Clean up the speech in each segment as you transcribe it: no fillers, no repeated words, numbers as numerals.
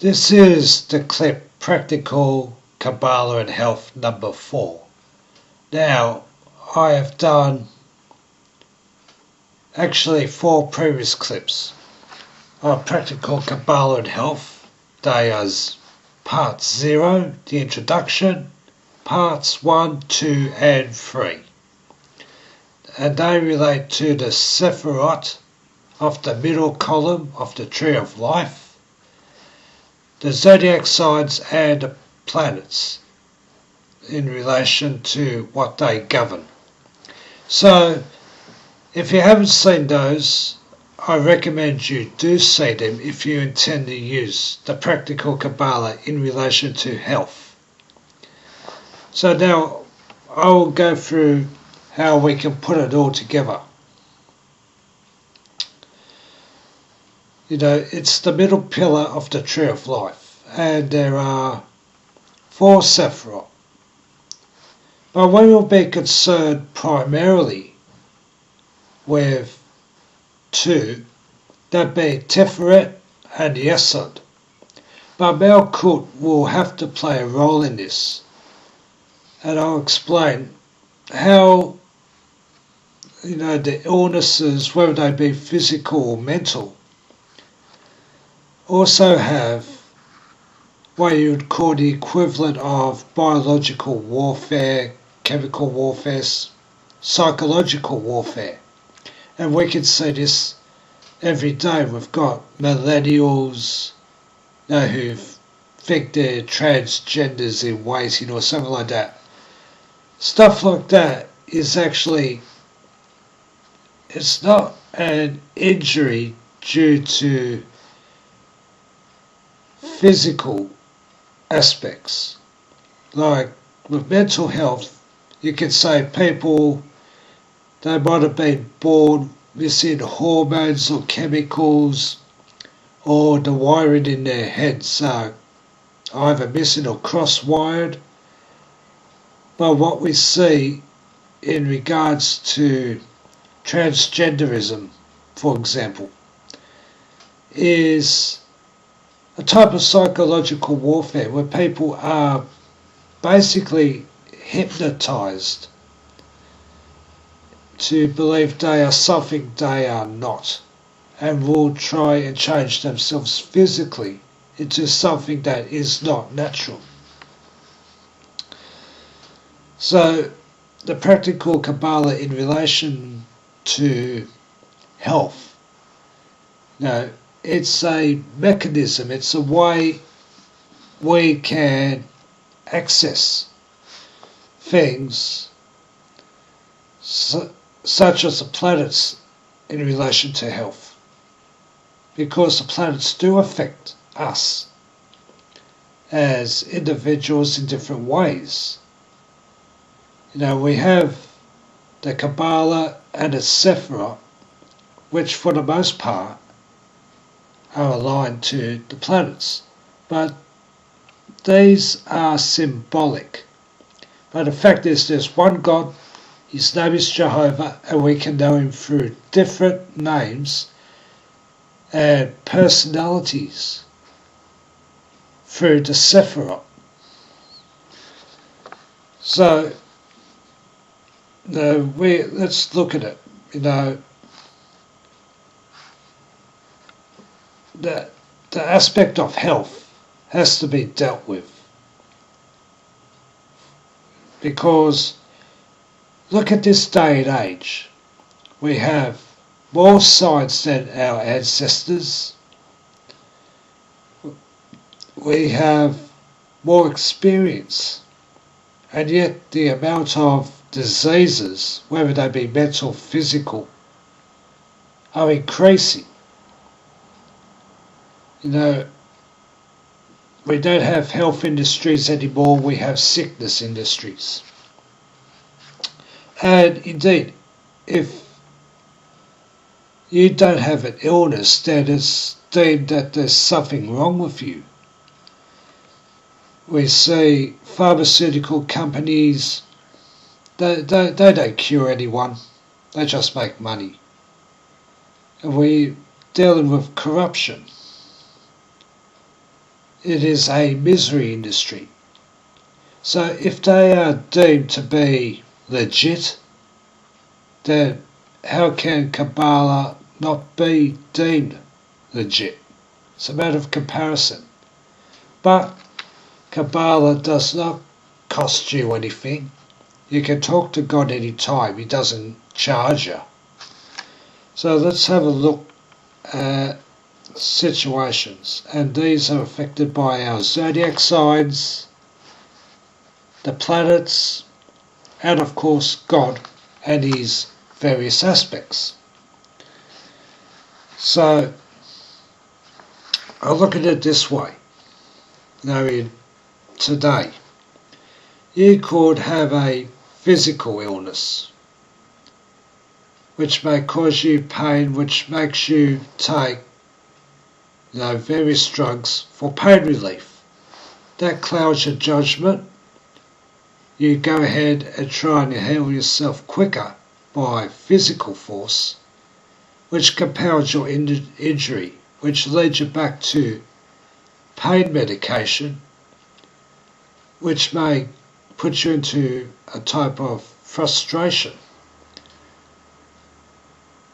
This is the clip Practical Kabbalah and Health number 4. Now, I have done actually 4 previous clips of Practical Kabbalah and Health. They are part 0, the introduction, parts 1, 2 and 3. And they relate to the Sephirot of the middle column of the Tree of Life, the zodiac signs and the planets in relation to what they govern. So, if you haven't seen those, I recommend you do see them if you intend to use the Practical Kabbalah in relation to health. So now, I will go through how we can put it all together. You know, it's the middle pillar of the Tree of Life, and there are 4 Sephirot. But we will be concerned primarily with 2, that being Tiferet and Yesod. But Malkut will have to play a role in this, and I'll explain how, you know, the illnesses, whether they be physical or mental, also have what you would call the equivalent of biological warfare, chemical warfare, psychological warfare. And we can see this every day. We've got millennials, you know, who think they're transgenders in waiting or something like that. Stuff like that is actually, it's not an injury due to physical aspects. Like with mental health, you can say people, they might have been born missing hormones or chemicals, or the wiring in their heads are either missing or cross-wired. But what we see in regards to transgenderism, for example, is a type of psychological warfare where people are basically hypnotized to believe they are something they are not, and will try and change themselves physically into something that is not natural. So the Practical Kabbalah in relation to health, you know, it's a mechanism, it's a way we can access things such as the planets in relation to health, because the planets do affect us as individuals in different ways. You know, we have the Kabbalah and the Sephirot, which for the most part are aligned to the planets, but these are symbolic. But the fact is, there's one God, his name is Jehovah, and we can know him through different names and personalities through the Sephirot. So, you know, let's look at it. You know, the aspect of health has to be dealt with, because look at this day and age. We have more science than our ancestors. We have more experience, and yet the amount of diseases, whether they be mental or physical, are increasing. You know, we don't have health industries anymore, we have sickness industries. And indeed, if you don't have an illness, then it's deemed that there's something wrong with you. We see pharmaceutical companies, they don't cure anyone, they just make money. And we're dealing with corruption. it is a misery industry. So if they are deemed to be legit, then how can Kabbalah not be deemed legit? It's a matter of comparison. But Kabbalah does not cost you anything. You can talk to God anytime. He doesn't charge you. So let's have a look at situations. And these are affected by our zodiac signs, the planets, and of course God and his various aspects. So I'll look at it this way. Now today, you could have a physical illness which may cause you pain, which makes you take various drugs for pain relief. That clouds your judgment. You go ahead and try and heal yourself quicker by physical force, which compounds your injury, which leads you back to pain medication, which may put you into a type of frustration,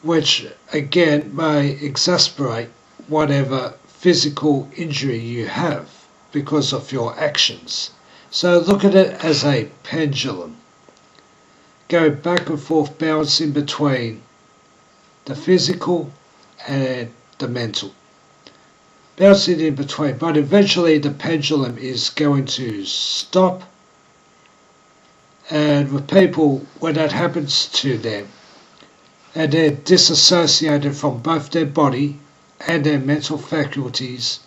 which again may exacerbate whatever physical injury you have because of your actions. So look at it as a pendulum. Go back and forth, bouncing between the physical and the mental. Bouncing in between, but eventually the pendulum is going to stop. And with people, when that happens to them, and they're disassociated from both their body and their mental faculties,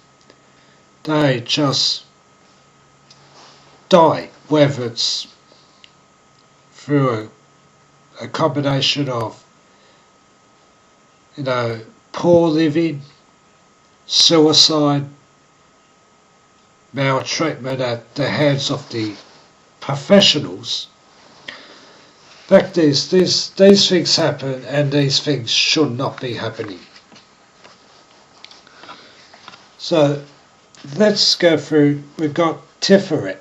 they just die, whether it's through a combination of poor living, suicide, maltreatment at the hands of the professionals. In fact, these things happen, and these things should not be happening. So let's go through. We've got Tiferet,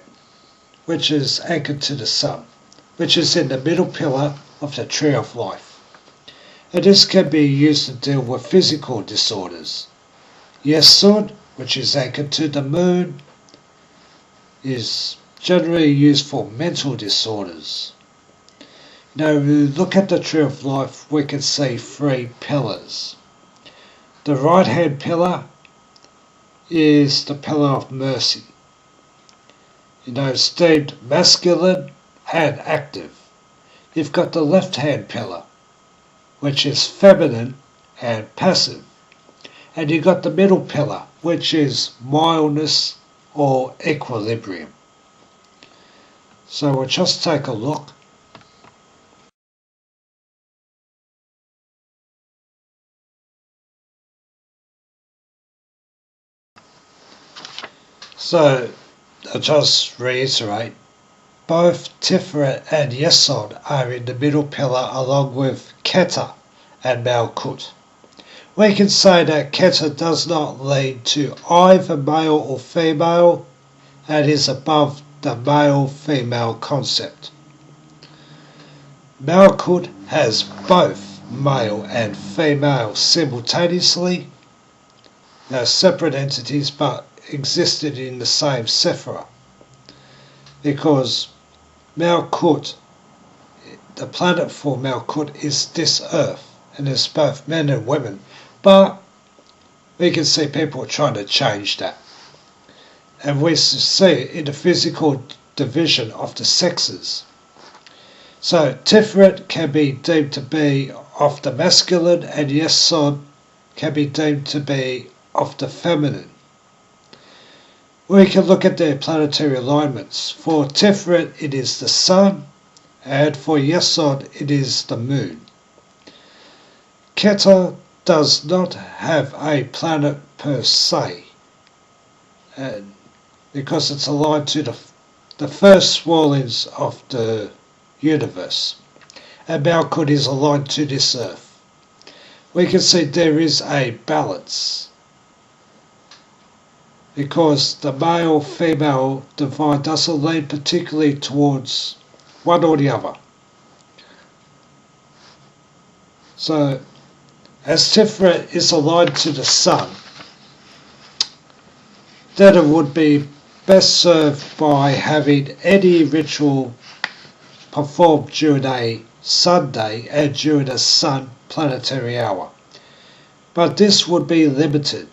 which is anchored to the sun, which is in the middle pillar of the tree of life. And this can be used to deal with physical disorders. Yesod, which is anchored to the moon, is generally used for mental disorders. Now, if we look at the tree of life, we can see three pillars. The right hand pillar is the pillar of mercy. It's deemed masculine and active. You've got the left hand pillar, which is feminine and passive. And you've got the middle pillar, which is mildness or equilibrium. So we'll just take a look. So I'll just reiterate, both Tiferet and Yesod are in the middle pillar along with Keter and Malkut. We can say that Keter does not lead to either male or female and is above the male-female concept. Malkut has both male and female simultaneously. They're separate entities but existed in the same Sephira, because Malkut, the planet for Malkut, is this earth, and there's both men and women, but we can see people trying to change that, and we see it in the physical division of the sexes. So Tiferet can be deemed to be of the masculine, and Yesod can be deemed to be of the feminine. We can look at their planetary alignments. For Tiferet it is the sun, and for Yesod it is the moon. Keter does not have a planet per se, and because it's aligned to the first swirlings of the universe, and Malkut is aligned to this earth. We can see there is a balance. because the male-female divide doesn't lean particularly towards one or the other. So, as Tiferet is aligned to the sun, then it would be best served by having any ritual performed during a Sunday and during a sun planetary hour. But this would be limited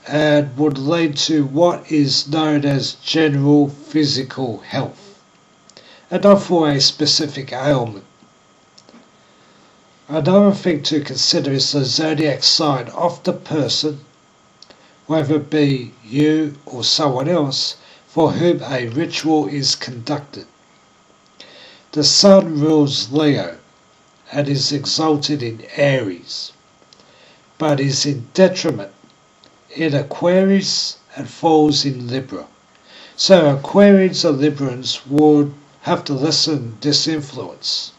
and would lead to what is known as general physical health, and not for a specific ailment. Another thing to consider is the zodiac sign of the person, whether it be you or someone else, for whom a ritual is conducted. The sun rules Leo and is exalted in Aries, but is in detriment in Aquarius and falls in Libra. So Aquarians and Librans would have to lessen this influence,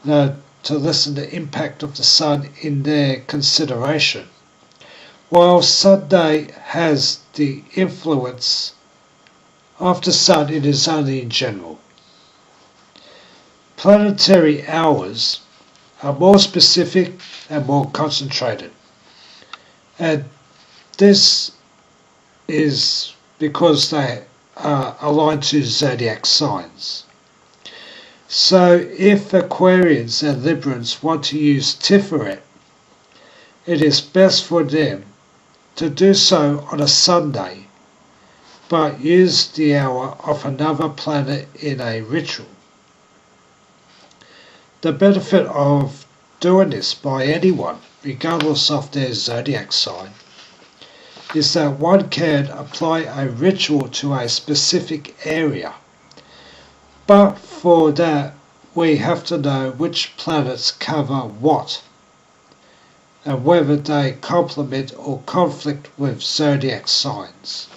to lessen the impact of the sun in their consideration, while Sunday has the influence of the sun, it is only in general. Planetary hours are more specific and more concentrated, and this is because they are aligned to zodiac signs. So if Aquarians and Librans want to use Tiferet, it is best for them to do so on a Sunday, but use the hour of another planet in a ritual. The benefit of doing this by anyone, regardless of their zodiac sign, is that one can apply a ritual to a specific area. But for that, we have to know which planets cover what, and whether they complement or conflict with zodiac signs.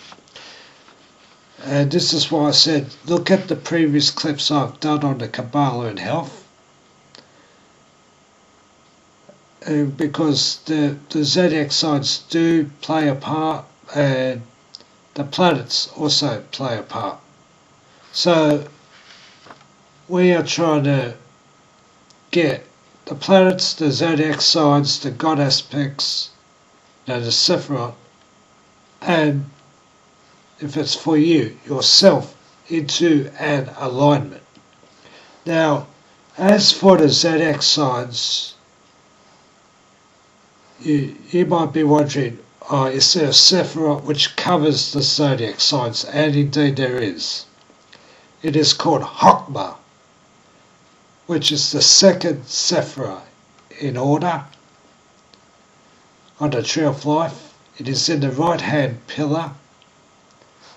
And this is why I said, look at the previous clips I've done on the Kabbalah and health. Because the zodiac signs do play a part, and the planets also play a part. So we are trying to get the planets, the zodiac signs, the God aspects, the Sephiroth, and if it's for you, yourself, into an alignment. Now, as for the zodiac signs, you might be wondering, is there a Sephiroth which covers the zodiac signs? And indeed there is. It is called Chokmah, which is the second Sephiroth in order on the Tree of Life. It is in the right hand pillar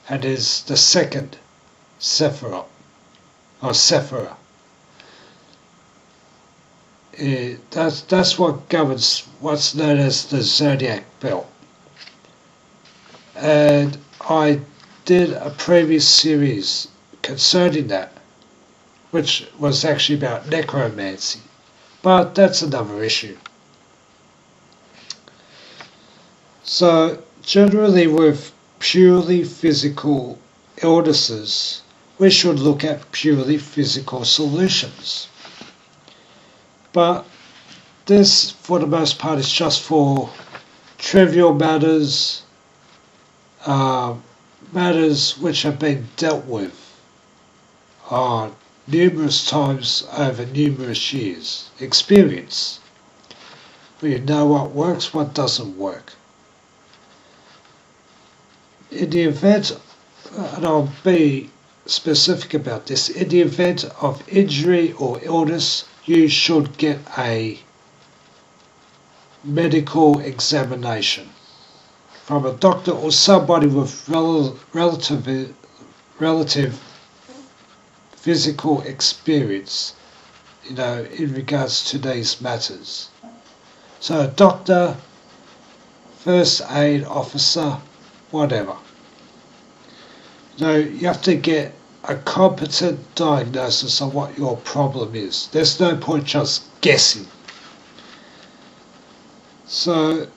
and is the second Sephiroth, or Sephirah. That's what governs what's known as the zodiac belt. And I did a previous series concerning that, which was actually about necromancy, but that's another issue. So generally with purely physical illnesses, we should look at purely physical solutions. But this, for the most part, is just for trivial matters, matters which have been dealt with numerous times over numerous years. Experience. We know what works, what doesn't work. In the event, and I'll be specific about this, in the event of injury or illness, you should get a medical examination from a doctor or somebody with relative physical experience, in regards to these matters. So a doctor, first aid officer, whatever. You have to get a competent diagnosis of what your problem is. There's no point just guessing. So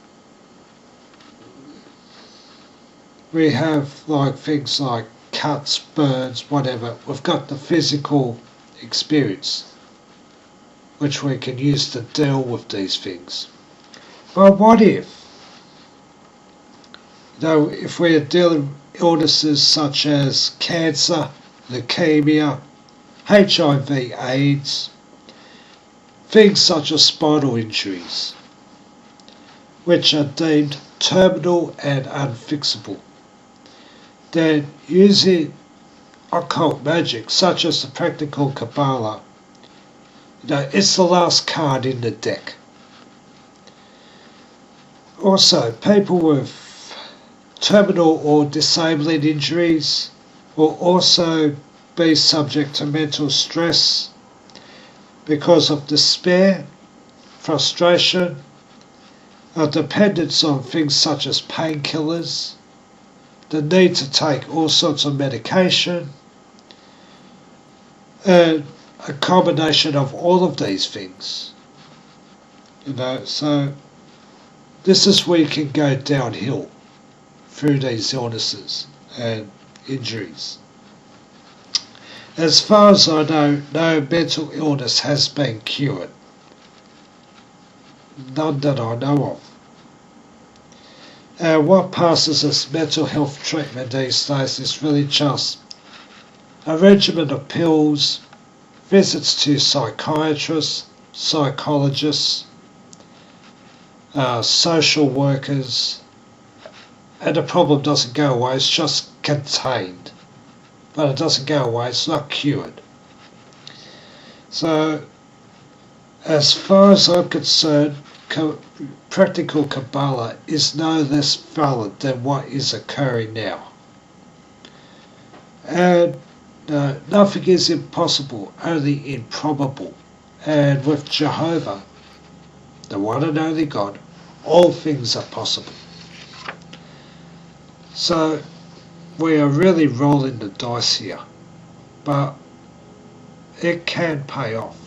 we have like things like cuts, burns, whatever. We've got the physical experience which we can use to deal with these things. But what if, if we're dealing with illnesses such as cancer, leukemia, HIV, AIDS, things such as spinal injuries, which are deemed terminal and unfixable, then using occult magic such as the practical kabbalah, it's the last card in the deck. Also, people with terminal or disabling injuries will also be subject to mental stress because of despair, frustration, a dependence on things such as painkillers, the need to take all sorts of medication, and a combination of all of these things. So this is where you can go downhill through these illnesses and injuries. As far as I know, no mental illness has been cured. None that I know of. And what passes as mental health treatment these days is really just a regimen of pills, visits to psychiatrists, psychologists, social workers, and the problem doesn't go away, it's just contained. But it doesn't go away, it's not cured. So, as far as I'm concerned, practical kabbalah is no less valid than what is occurring now. And nothing is impossible, only improbable. And with Jehovah, the one and only God, all things are possible. So we are really rolling the dice here, but it can pay off.